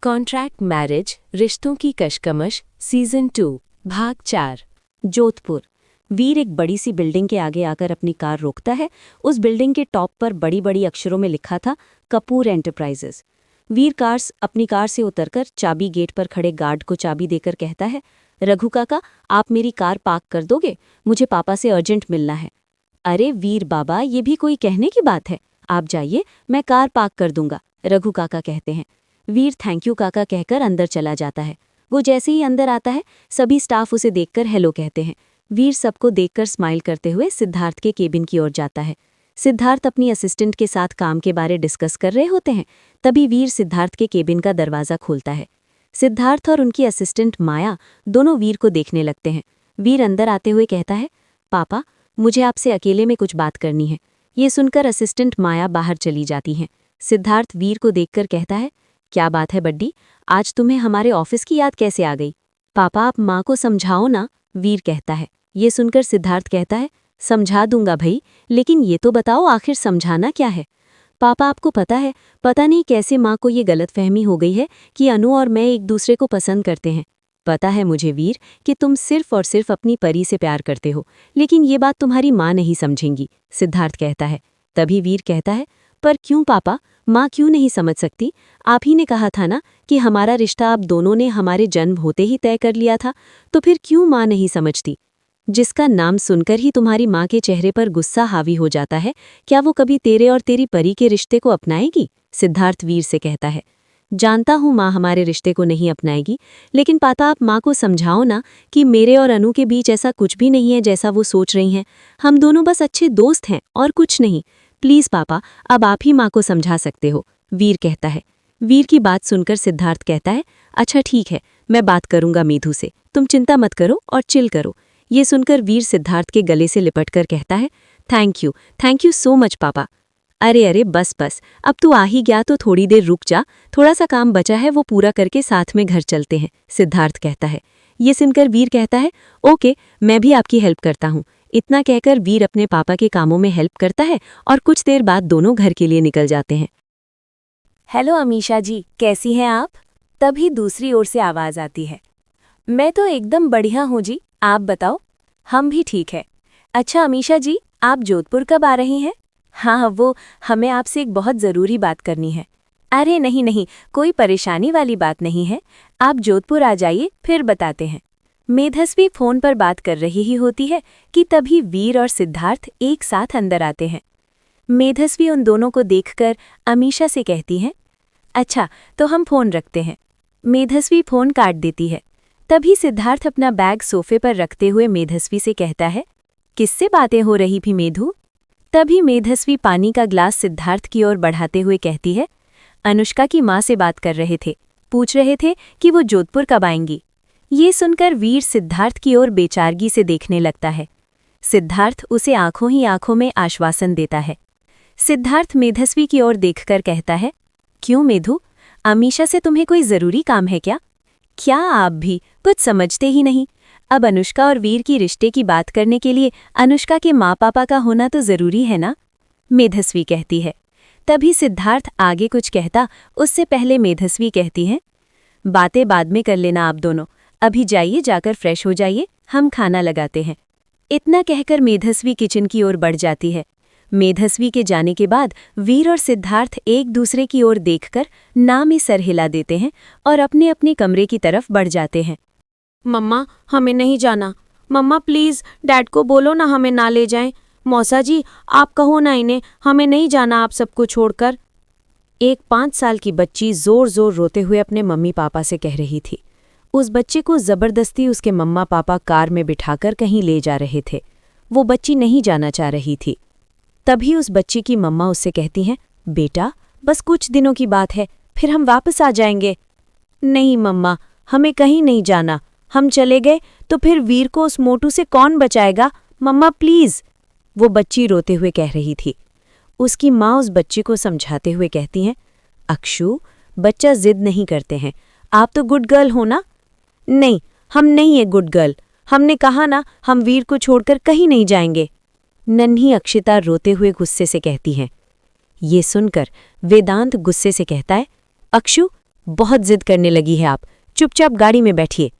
Contract marriage रिश्तों की कशकमश season 2 भाग 4। जोधपुर। वीर एक बड़ी सी बिल्डिंग के आगे आकर अपनी कार रोकता है। उस बिल्डिंग के टॉप पर बड़ी बड़ी अक्षरों में लिखा था कपूर एंटरप्राइजेस। वीर अपनी कार से उतरकर चाबी गेट पर खड़े गार्ड को चाबी देकर कहता है, रघु काका, आप मेरी कार पार्क कर दोगे? मुझे पापा से अर्जेंट मिलना है। अरे वीर बाबा, ये भी कोई कहने की बात है? आप जाइए, मैं कार पार्क कर दूंगा, रघु काका कहते हैं। वीर थैंक यू काका कहकर अंदर चला जाता है। वो जैसे ही अंदर आता है, सभी स्टाफ उसे देखकर हेलो कहते हैं। वीर सबको देखकर स्माइल करते हुए सिद्धार्थ के केबिन की ओर जाता है। सिद्धार्थ अपनी असिस्टेंट के साथ काम के बारे डिस्कस कर रहे होते हैं। तभी वीर सिद्धार्थ के केबिन का दरवाज़ा खोलता है। सिद्धार्थ और उनकी असिस्टेंट माया दोनों वीर को देखने लगते हैं। वीर अंदर आते हुए कहता है, पापा, मुझे आपसे अकेले में कुछ बात करनी है। ये सुनकर असिस्टेंट माया बाहर चली जाती हैं। सिद्धार्थ वीर को देखकर कहता है, क्या बात है बड्डी, आज तुम्हें हमारे ऑफिस की याद कैसे आ गई? पापा, आप माँ को समझाओ ना, वीर कहता है। ये सुनकर सिद्धार्थ कहता है, समझा दूंगा भाई, लेकिन ये तो बताओ आखिर समझाना क्या है? पापा, आपको पता है, पता नहीं कैसे माँ को ये गलतफहमी हो गई है कि अनु और मैं एक दूसरे को पसंद करते हैं। पता है मुझे वीर कि तुम सिर्फ और सिर्फ अपनी परी से प्यार करते हो, लेकिन ये बात तुम्हारी माँ नहीं समझेंगी, सिद्धार्थ कहता है। तभी वीर कहता है, पर क्यों पापा, माँ क्यों नहीं समझ सकती? आप ही ने कहा था ना कि हमारा रिश्ता आप दोनों ने हमारे जन्म होते ही तय कर लिया था, तो फिर क्यों माँ नहीं समझती? जिसका नाम सुनकर ही तुम्हारी माँ के चेहरे पर गुस्सा हावी हो जाता है, क्या वो कभी तेरे और तेरी परी के रिश्ते को अपनाएगी? सिद्धार्थ वीर से कहता है। जानता हूँ माँ हमारे रिश्ते को नहीं अपनाएगी, लेकिन पापा, आप माँ को समझाओ ना कि मेरे और अनु के बीच ऐसा कुछ भी नहीं है जैसा वो सोच रही हैं। हम दोनों बस अच्छे दोस्त हैं और कुछ नहीं। प्लीज़ पापा, अब आप ही माँ को समझा सकते हो, वीर कहता है। वीर की बात सुनकर सिद्धार्थ कहता है, अच्छा ठीक है, मैं बात करूंगा मेधू से, तुम चिंता मत करो और चिल करो। ये सुनकर वीर सिद्धार्थ के गले से लिपटकर कहता है, थैंक यू सो मच पापा। अरे बस, अब तू आ ही गया तो थोड़ी देर रुक जा, थोड़ा सा काम बचा है वो पूरा करके साथ में घर चलते हैं, सिद्धार्थ कहता है। ये सुनकर वीर कहता है, ओके, मैं भी आपकी हेल्प करता हूँ। इतना कहकर वीर अपने पापा के कामों में हेल्प करता है और कुछ देर बाद दोनों घर के लिए निकल जाते हैं। हेलो अमीशा जी, कैसी हैं आप? तभी दूसरी ओर से आवाज़ आती है, मैं तो एकदम बढ़िया हूँ जी, आप बताओ? हम भी ठीक है। अच्छा अमीशा जी, आप जोधपुर कब आ रही हैं? हाँ, वो हमें आपसे एक बहुत ज़रूरी बात करनी है। अरे नहीं, कोई परेशानी वाली बात नहीं है, आप जोधपुर आ जाइए, फिर बताते हैं। मेधस्वी फ़ोन पर बात कर रही ही होती है कि तभी वीर और सिद्धार्थ एक साथ अंदर आते हैं। मेधस्वी उन दोनों को देखकर अमीशा से कहती हैं, अच्छा तो हम फ़ोन रखते हैं। मेधस्वी फ़ोन काट देती है। तभी सिद्धार्थ अपना बैग सोफे पर रखते हुए मेधस्वी से कहता है, किससे बातें हो रही थी मेधु? तभी मेधस्वी पानी का ग्लास सिद्धार्थ की ओर बढ़ाते हुए कहती है, अनुष्का की माँ से बात कर रहे थे, पूछ रहे थे कि वो जोधपुर कब आएंगी। ये सुनकर वीर सिद्धार्थ की ओर बेचारगी से देखने लगता है। सिद्धार्थ उसे आंखों ही आंखों में आश्वासन देता है। सिद्धार्थ मेधस्वी की ओर देखकर कहता है, क्यों मेधु, अमीशा से तुम्हें कोई ज़रूरी काम है क्या? क्या आप भी कुछ समझते ही नहीं? अब अनुष्का और वीर की रिश्ते की बात करने के लिए अनुष्का के माँ पापा का होना तो ज़रूरी है ना, मेधस्वी कहती है। तभी सिद्धार्थ आगे कुछ कहता उससे पहले मेधस्वी कहती हैं, बातें बाद में कर लेना आप दोनों, अभी जाइए, जाकर फ्रेश हो जाइए, हम खाना लगाते हैं। इतना कहकर मेधस्वी किचन की ओर बढ़ जाती है। मेधस्वी के जाने के बाद वीर और सिद्धार्थ एक दूसरे की ओर देखकर ना में सर हिला देते हैं और अपने अपने कमरे की तरफ बढ़ जाते हैं। मम्मा, हमें नहीं जाना। मम्मा प्लीज़, डैड को बोलो ना हमें ना ले जाएं। मौसा जी, आप कहो ना इन्हें, हमें नहीं जाना आप सबको छोड़कर। एक 5 साल की बच्ची ज़ोर ज़ोर रोते हुए अपने मम्मी पापा से कह रही थी। उस बच्चे को ज़बरदस्ती उसके मम्मा पापा कार में बिठाकर कहीं ले जा रहे थे। वो बच्ची नहीं जाना चाह रही थी। तभी उस बच्ची की मम्मा उससे कहती हैं, बेटा बस कुछ दिनों की बात है, फिर हम वापस आ जाएंगे। नहीं मम्मा, हमें कहीं नहीं जाना, हम चले गए तो फिर वीर को उस मोटू से कौन बचाएगा? मम्मा प्लीज़, वो बच्ची रोते हुए कह रही थी। उसकी माँ उस बच्ची को समझाते हुए कहती हैं, अक्षु, बच्चा जिद नहीं करते हैं, आप तो गुड गर्ल हो ना? नहीं, हम नहीं है गुड गर्ल, हमने कहा ना हम वीर को छोड़कर कहीं नहीं जाएंगे, नन्ही अक्षिता रोते हुए गुस्से से कहती हैं। ये सुनकर वेदांत गुस्से से कहता है, अक्षु, बहुत जिद करने लगी है आप, चुपचाप गाड़ी में बैठिए।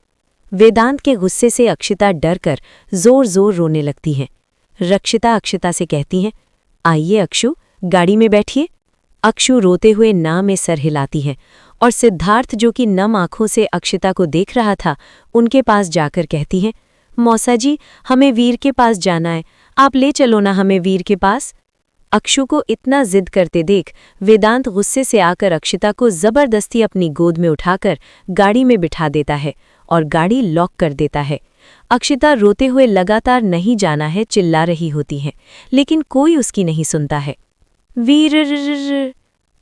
वेदांत के गुस्से से अक्षिता डर कर जोर जोर रोने लगती हैं। रक्षिता अक्षिता से कहती हैं, आइए अक्षु, गाड़ी में बैठिए। अक्षु रोते हुए ना में सर हिलाती है और सिद्धार्थ जो कि नम आंखों से अक्षिता को देख रहा था, उनके पास जाकर कहती हैं, मौसा जी, हमें वीर के पास जाना है, आप ले चलो ना हमें वीर के पास। अक्षु को इतना जिद करते देख वेदांत गुस्से से आकर अक्षिता को जबरदस्ती अपनी गोद में उठाकर गाड़ी में बिठा देता है और गाड़ी लॉक कर देता है। अक्षिता रोते हुए लगातार नहीं जाना है चिल्ला रही होती है, लेकिन कोई उसकी नहीं सुनता है। वीर,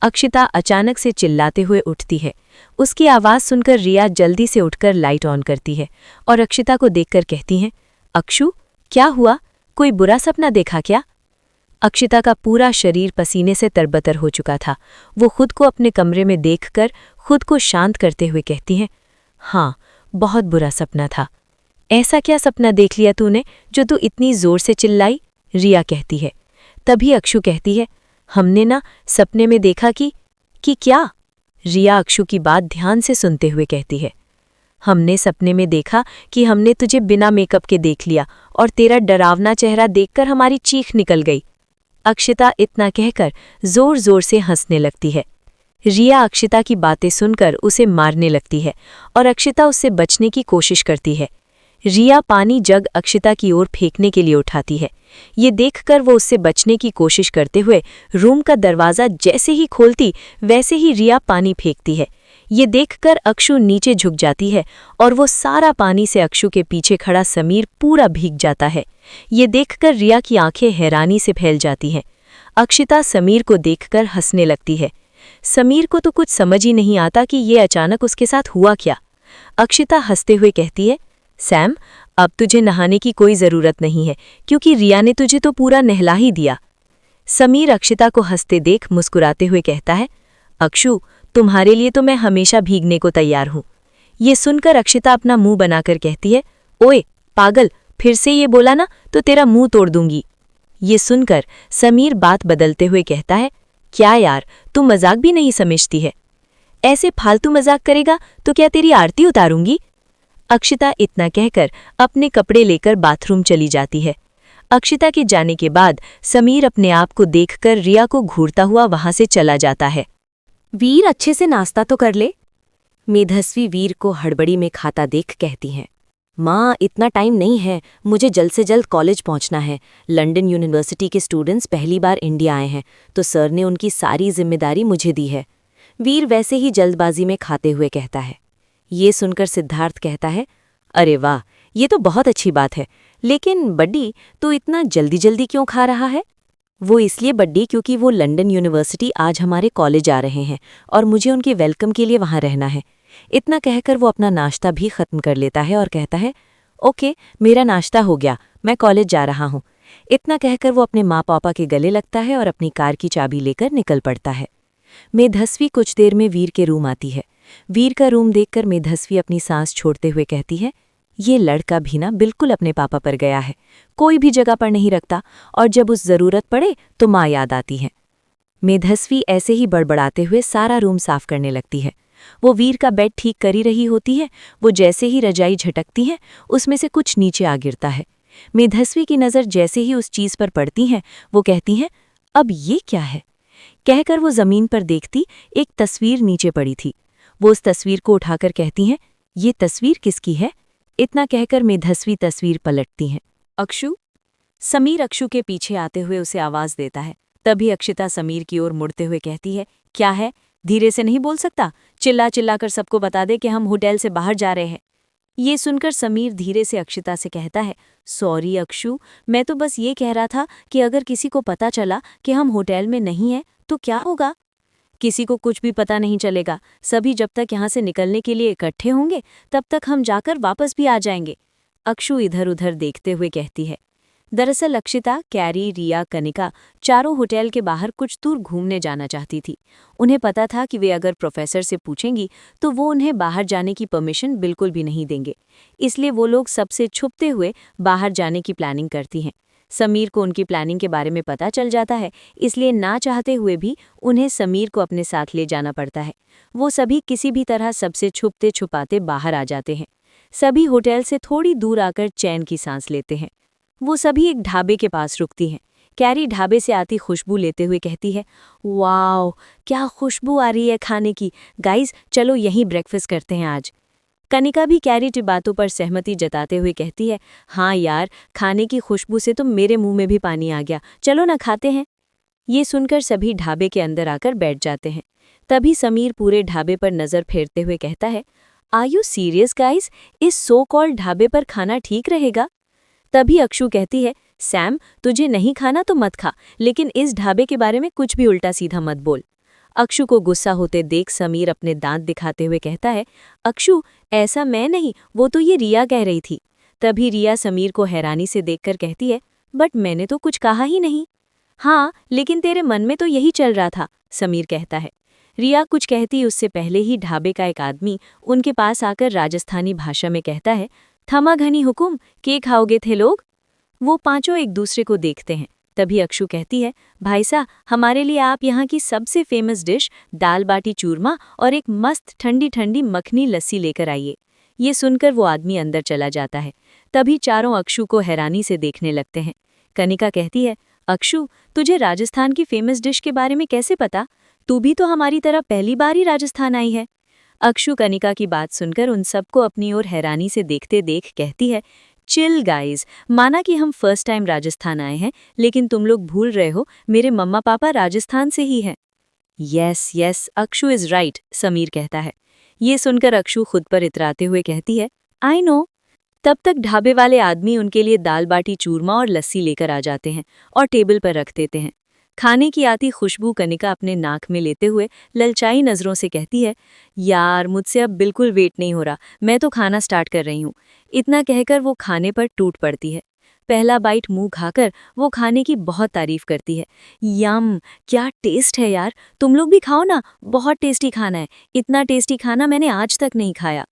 अक्षिता अचानक से चिल्लाते हुए उठती है। उसकी आवाज़ सुनकर रिया जल्दी से उठकर लाइट ऑन करती है और अक्षिता को देखकर कहती हैं, अक्षु, क्या हुआ? कोई बुरा सपना देखा क्या? अक्षिता का पूरा शरीर पसीने से तरबतर हो चुका था। वो खुद को अपने कमरे में देखकर खुद को शांत करते हुए कहती हैं, हाँ, बहुत बुरा सपना था। ऐसा क्या सपना देख लिया तूने जो तू इतनी जोर से चिल्लाई? रिया कहती है। तभी अक्षु कहती है, हमने ना सपने में देखा कि क्या? रिया अक्षु की बात ध्यान से सुनते हुए कहती है, हमने सपने में देखा कि हमने तुझे बिना मेकअप के देख लिया और तेरा डरावना चेहरा देखकर हमारी चीख निकल गई। अक्षिता इतना कहकर जोर जोर से हंसने लगती है। रिया अक्षिता की बातें सुनकर उसे मारने लगती है और अक्षिता उससे बचने की कोशिश करती है। रिया पानी जग अक्षिता की ओर फेंकने के लिए उठाती है। ये देखकर वो उससे बचने की कोशिश करते हुए रूम का दरवाज़ा जैसे ही खोलती वैसे ही रिया पानी फेंकती है। ये देखकर अक्षु नीचे झुक जाती है और वो सारा पानी से अक्षु के पीछे खड़ा समीर पूरा भीग जाता है। ये देखकर रिया की आंखें हैरानी से फैल जाती हैं। अक्षिता समीर को देखकर हंसने लगती है। समीर को तो कुछ समझ ही नहीं आता कि ये अचानक उसके साथ हुआ क्या। अक्षिता हंसते हुए कहती है, सैम, अब तुझे नहाने की कोई ज़रूरत नहीं है क्योंकि रिया ने तुझे तो पूरा नहला ही दिया। समीर अक्षिता को हंसते देख मुस्कुराते हुए कहता है, अक्षु, तुम्हारे लिए तो मैं हमेशा भीगने को तैयार हूँ। ये सुनकर अक्षिता अपना मुंह बनाकर कहती है, ओए पागल, फिर से ये बोला ना तो तेरा मुंह तोड़ दूंगी। ये सुनकर समीर बात बदलते हुए कहता है, क्या यार, तू मजाक भी नहीं समझती है? ऐसे फालतू मजाक करेगा तो क्या तेरी आरती उतारूंगी? अक्षिता इतना कहकर अपने कपड़े लेकर बाथरूम चली जाती है। अक्षिता के जाने के बाद समीर अपने आप को देखकर रिया को घूरता हुआ वहां से चला जाता है। वीर, अच्छे से नाश्ता तो कर ले। मेधस्वी वीर को हड़बड़ी में खाता देख कहती हैं, माँ, इतना टाइम नहीं है, मुझे जल्द से जल्द कॉलेज पहुंचना है। लंदन यूनिवर्सिटी के स्टूडेंट्स पहली बार इंडिया आए हैं तो सर ने उनकी सारी जिम्मेदारी मुझे दी है। वीर वैसे ही जल्दबाजी में खाते हुए कहता है। ये सुनकर सिद्धार्थ कहता है, अरे वाह, ये तो बहुत अच्छी बात है, लेकिन बड्डी, तू इतना जल्दी जल्दी क्यों खा रहा है? वो इसलिए बड्डी, क्योंकि वो लंदन यूनिवर्सिटी आज हमारे कॉलेज आ रहे हैं और मुझे उनके वेलकम के लिए वहाँ रहना है। इतना कहकर वो अपना नाश्ता भी खत्म कर लेता है और कहता है, ओके, मेरा नाश्ता हो गया, मैं कॉलेज जा रहा हूँ। इतना कहकर वो अपने माँ पापा के गले लगता है और अपनी कार की चाबी लेकर निकल पड़ता है। मेधस्वी कुछ देर में वीर के रूम आती है। वीर का रूम देखकर मेधस्वी अपनी सांस छोड़ते हुए कहती है, ये लड़का भी ना बिल्कुल अपने पापा पर गया है, कोई भी जगह पर नहीं रखता और जब उस ज़रूरत पड़े तो माँ याद आती है। मेधस्वी ऐसे ही बड़बड़ाते हुए सारा रूम साफ करने लगती है। वो वीर का बेड ठीक कर ही रही होती है। वो जैसे ही रजाई झटकती है उसमें से कुछ नीचे आ गिरता है। मेधस्वी की नज़र जैसे ही उस चीज़ पर पड़ती है वो कहती हैं, अब ये क्या है? कहकर वो ज़मीन पर देखती एक तस्वीर नीचे पड़ी थी। वो उस तस्वीर को उठाकर कहती हैं, ये तस्वीर किसकी है? इतना कहकर मेधस्वी तस्वीर पलटती हैं। अक्षु? समीर अक्षु के पीछे आते हुए उसे आवाज़ देता है। तभी अक्षिता समीर की ओर मुड़ते हुए कहती है, क्या है? धीरे से नहीं बोल सकता? चिल्ला चिल्ला कर सबको बता दे कि हम होटल से बाहर जा रहे हैं। ये सुनकर समीर धीरे से अक्षिता से कहता है, सॉरी अक्षु, मैं तो बस ये कह रहा था कि अगर किसी को पता चला कि हम होटल में नहीं हैं तो क्या होगा? किसी को कुछ भी पता नहीं चलेगा। सभी जब तक यहाँ से निकलने के लिए इकट्ठे होंगे तब तक हम जाकर वापस भी आ जाएंगे। अक्षु इधर उधर देखते हुए कहती है। दरअसल अक्षिता, कैरी, रिया, कनिका चारों होटल के बाहर कुछ दूर घूमने जाना चाहती थी। उन्हें पता था कि वे अगर प्रोफेसर से पूछेंगी तो वो उन्हें बाहर जाने की परमिशन बिल्कुल भी नहीं देंगे। इसलिए वो लोग सबसे छुपते हुए बाहर जाने की प्लानिंग करती हैं। समीर को उनकी प्लानिंग के बारे में पता चल जाता है, इसलिए ना चाहते हुए भी उन्हें समीर को अपने साथ ले जाना पड़ता है। वो सभी किसी भी तरह सबसे छुपते छुपाते बाहर आ जाते हैं। सभी होटल से थोड़ी दूर आकर चैन की सांस लेते हैं। वो सभी एक ढाबे के पास रुकती हैं। कैरी ढाबे से आती खुशबू लेते हुए कहती है, वाओ, क्या खुशबू आ रही है खाने की। गाइस, चलो यहीं ब्रेकफास्ट करते हैं आज। कनिका भी कैरी की बातों पर सहमति जताते हुए कहती है, हाँ यार, खाने की खुशबू से तो मेरे मुंह में भी पानी आ गया, चलो ना खाते हैं। ये सुनकर सभी ढाबे के अंदर आकर बैठ जाते हैं। तभी समीर पूरे ढाबे पर नजर फेरते हुए कहता है, आर यू सीरियस गाइस, इस सो कॉल्ड ढाबे पर खाना ठीक रहेगा? तभी अक्षु कहती है, सैम, तुझे नहीं खाना तो मत खा, लेकिन इस ढाबे के बारे में कुछ भी उल्टा सीधा मत बोल। अक्षु को गुस्सा होते देख समीर अपने दांत दिखाते हुए कहता है, अक्षु, ऐसा मैं नहीं, वो तो ये रिया कह रही थी। तभी रिया समीर को हैरानी से देखकर कहती है, बट मैंने तो कुछ कहा ही नहीं। हाँ, लेकिन तेरे मन में तो यही चल रहा था, समीर कहता है। रिया कुछ कहती उससे पहले ही ढाबे का एक आदमी उनके पास आकर राजस्थानी भाषा में कहता है, थमा घनी हुकुम, के खाओगे थे लोग? वो पांचों एक दूसरे को देखते हैं। तभी अक्षु कहती है, भाई साहब, हमारे लिए आप यहाँ की सबसे फेमस डिश दाल बाटी चूरमा और एक मस्त ठंडी ठंडी मखनी लस्सी लेकर आइए। ये सुनकर वो आदमी अंदर चला जाता है। तभी चारों अक्षु को हैरानी से देखने लगते हैं। कनिका कहती है, अक्षु, तुझे राजस्थान की फेमस डिश के बारे में कैसे पता? तू भी तो हमारी तरह पहली बार ही राजस्थान आई है। अक्षु कनिका की बात सुनकर उन सबको अपनी ओर हैरानी से देखते देख कहती है, चिल गाइज, माना कि हम फर्स्ट टाइम राजस्थान आए हैं, लेकिन तुम लोग भूल रहे हो मेरे मम्मा पापा राजस्थान से ही हैं। Yes yes, Akshu is right, Sameer कहता है। ये सुनकर अक्षु खुद पर इतराते हुए कहती है, आई नो। तब तक ढाबे वाले आदमी उनके लिए दाल बाटी चूरमा और लस्सी लेकर आ जाते हैं और टेबल पर रख देते हैं। खाने की आती खुशबू कनिका अपने नाक में लेते हुए ललचाई नज़रों से कहती है, यार, मुझसे अब बिल्कुल वेट नहीं हो रहा, मैं तो खाना स्टार्ट कर रही हूँ। इतना कहकर वो खाने पर टूट पड़ती है। पहला बाइट मुंह खाकर वो खाने की बहुत तारीफ करती है। यम, क्या टेस्ट है यार, तुम लोग भी खाओ ना, बहुत टेस्टी खाना है, इतना टेस्टी खाना मैंने आज तक नहीं खाया।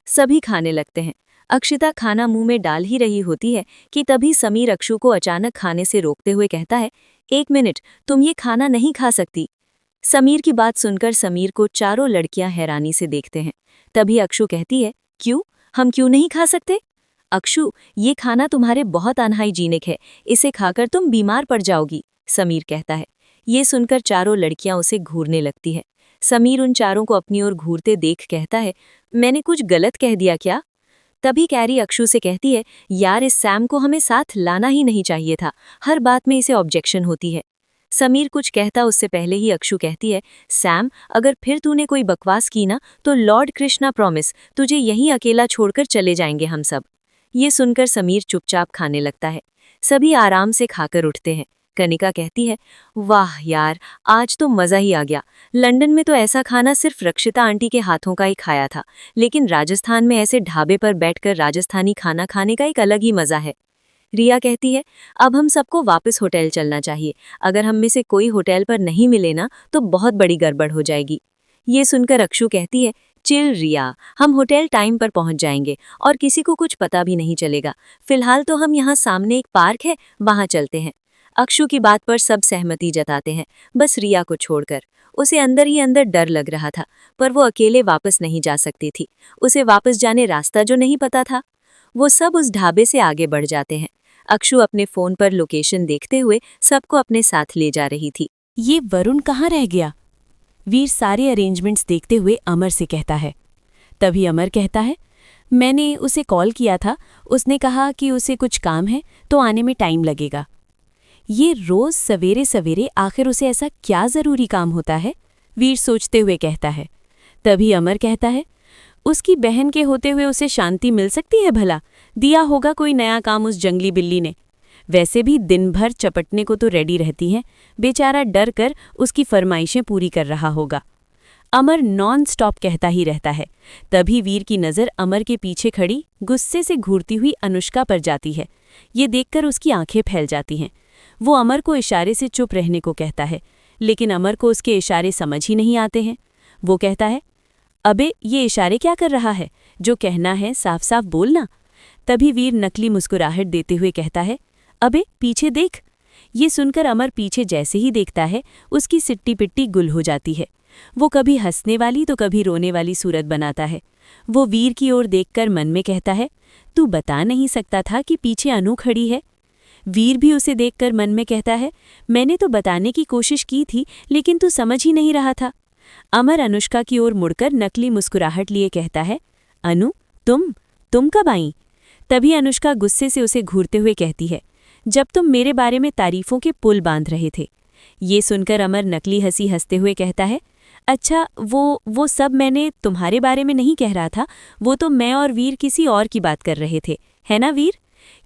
सभी खाने लगते हैं। अक्षिता खाना मुंह में डाल ही रही होती है कि तभी समीर अक्षु को अचानक खाने से रोकते हुए कहता है, एक मिनट, तुम ये खाना नहीं खा सकती। समीर की बात सुनकर समीर को चारों लड़कियां हैरानी से देखते हैं। तभी अक्षु कहती है, क्यों, हम क्यों नहीं खा सकते? अक्षु, ये खाना तुम्हारे बहुत अनहाइजीनिक है, इसे खाकर तुम बीमार पड़ जाओगी, समीर कहता है। ये सुनकर चारों लड़कियां उसे घूरने लगती है। समीर उन चारों को अपनी ओर घूरते देख कहता है, मैंने कुछ गलत कह दिया क्या? तभी कैरी अक्षु से कहती है, यार, इस सैम को हमें साथ लाना ही नहीं चाहिए था, हर बात में इसे ऑब्जेक्शन होती है। समीर कुछ कहता उससे पहले ही अक्षु कहती है, सैम, अगर फिर तूने कोई बकवास की ना तो लॉर्ड कृष्णा प्रॉमिस, तुझे यहीं अकेला छोड़कर चले जाएंगे हम सब। ये सुनकर समीर चुपचाप खाने लगता है। सभी आराम से खाकर उठते हैं। कनिका कहती है, वाह यार, आज तो मज़ा ही आ गया। लंदन में तो ऐसा खाना सिर्फ रक्षिता आंटी के हाथों का ही खाया था, लेकिन राजस्थान में ऐसे ढाबे पर बैठकर राजस्थानी खाना खाने का एक अलग ही मज़ा है। रिया कहती है, अब हम सबको वापस होटल चलना चाहिए, अगर हम में से कोई होटल पर नहीं मिले ना तो बहुत बड़ी गड़बड़ हो जाएगी। ये सुनकर अक्षु कहती है, चिल रिया, हम होटल टाइम पर पहुंच जाएंगे और किसी को कुछ पता भी नहीं चलेगा। फिलहाल तो हम यहाँ सामने एक पार्क है, वहाँ चलते हैं। अक्षु की बात पर सब सहमति जताते हैं, बस रिया को छोड़कर। उसे अंदर ही अंदर डर लग रहा था, पर वो अकेले वापस नहीं जा सकती थी। उसे वापस जाने रास्ता जो नहीं पता था। वो सब उस ढाबे से आगे बढ़ जाते हैं। अक्षु अपने फोन पर लोकेशन देखते हुए सबको अपने साथ ले जा रही थी। ये वरुण कहाँ रह गया? वीर सारे अरेंजमेंट्स देखते हुए अमर से कहता है। तभी अमर कहता है, मैंने उसे कॉल किया था, उसने कहा कि उसे कुछ काम है तो आने में टाइम लगेगा। ये रोज सवेरे सवेरे आखिर उसे ऐसा क्या ज़रूरी काम होता है? वीर सोचते हुए कहता है। तभी अमर कहता है, उसकी बहन के होते हुए उसे शांति मिल सकती है भला? दिया होगा कोई नया काम उस जंगली बिल्ली ने। वैसे भी दिन भर चपटने को तो रेडी रहती हैं, बेचारा डर कर उसकी फरमाइशें पूरी कर रहा होगा। अमर नॉन स्टॉप कहता ही रहता है। तभी वीर की नज़र अमर के पीछे खड़ी गुस्से से घूरती हुई अनुष्का पर जाती है। ये देखकर उसकी आंखें फैल जाती हैं। वो अमर को इशारे से चुप रहने को कहता है, लेकिन अमर को उसके इशारे समझ ही नहीं आते हैं। वो कहता है, अबे ये इशारे क्या कर रहा है? जो कहना है साफ साफ बोलना। तभी वीर नकली मुस्कुराहट देते हुए कहता है, अबे पीछे देख। ये सुनकर अमर पीछे जैसे ही देखता है उसकी सिट्टी पिट्टी गुल हो जाती है। वो कभी हंसने वाली तो कभी रोने वाली सूरत बनाता है। वो वीर की ओर देखकर मन में कहता है, तू बता नहीं सकता था कि पीछे अनु खड़ी है। वीर भी उसे देखकर मन में कहता है, मैंने तो बताने की कोशिश की थी लेकिन तू समझ ही नहीं रहा था। अमर अनुष्का की ओर मुड़कर नकली मुस्कुराहट लिए कहता है, अनु तुम कब आई? तभी अनुष्का गुस्से से उसे घूरते हुए कहती है, जब तुम मेरे बारे में तारीफों के पुल बांध रहे थे। ये सुनकर अमर नकली हंसी हंसते हुए कहता है, अच्छा वो सब मैंने तुम्हारे बारे में नहीं कह रहा था, वो तो मैं और वीर किसी और की बात कर रहे थे, है ना वीर?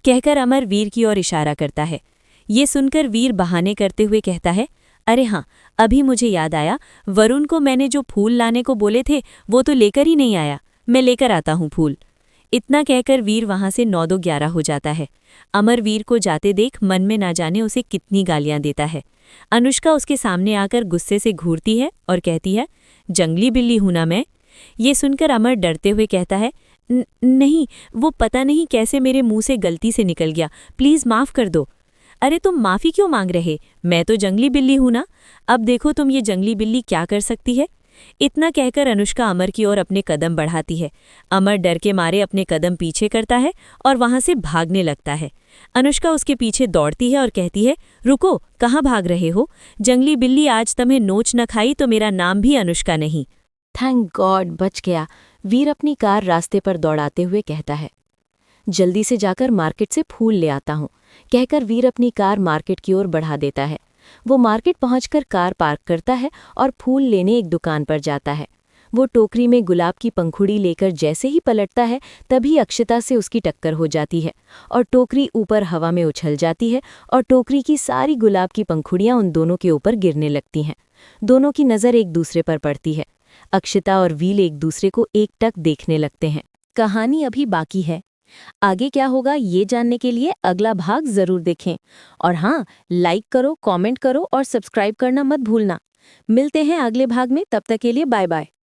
कहकर अमर वीर की ओर इशारा करता है। ये सुनकर वीर बहाने करते हुए कहता है, अरे हाँ, अभी मुझे याद आया, वरुण को मैंने जो फूल लाने को बोले थे वो तो लेकर ही नहीं आया, मैं लेकर आता हूँ फूल। इतना कहकर वीर वहां से 9-2-11 हो जाता है। अमर वीर को जाते देख मन में ना जाने उसे कितनी गालियां देता है। अनुष्का उसके सामने आकर गुस्से से घूरती है और कहती है, जंगली बिल्ली हूं ना मैं? ये सुनकर अमर डरते हुए कहता है, नहीं, वो पता नहीं कैसे मेरे मुंह से गलती से निकल गया, प्लीज माफ कर दो। अरे तुम माफी क्यों मांग रहे? मैं तो जंगली बिल्ली हूं ना, अब देखो तुम ये जंगली बिल्ली क्या कर सकती है। इतना कहकर अनुष्का अमर की ओर अपने कदम बढ़ाती है। अमर डर के मारे अपने कदम पीछे करता है और वहां से भागने लगता है। अनुष्का उसके पीछे दौड़ती है और कहती है, रुको, कहाँ भाग रहे हो? जंगली बिल्ली आज तुम्हें नोच न खाई तो मेरा नाम भी अनुष्का नहीं। थैंक गॉड बच गया। वीर अपनी कार रास्ते पर दौड़ाते हुए कहता है, जल्दी से जाकर मार्केट से फूल ले आता हूँ। कहकर वीर अपनी कार मार्केट की ओर बढ़ा देता है। वो मार्केट पहुंचकर कार पार्क करता है और फूल लेने एक दुकान पर जाता है। वो टोकरी में गुलाब की पंखुड़ी लेकर जैसे ही पलटता है तभी अक्षता से उसकी टक्कर हो जाती है और टोकरी ऊपर हवा में उछल जाती है और टोकरी की सारी गुलाब की पंखुड़ियां उन दोनों के ऊपर गिरने लगती हैं। दोनों की नज़र एक दूसरे पर पड़ती है। अक्षता और वीर एक दूसरे को एकटक देखने लगते हैं। कहानी अभी बाकी है। आगे क्या होगा ये जानने के लिए अगला भाग जरूर देखें। और हाँ, लाइक करो, कमेंट करो और सब्सक्राइब करना मत भूलना। मिलते हैं अगले भाग में, तब तक के लिए बाय बाय।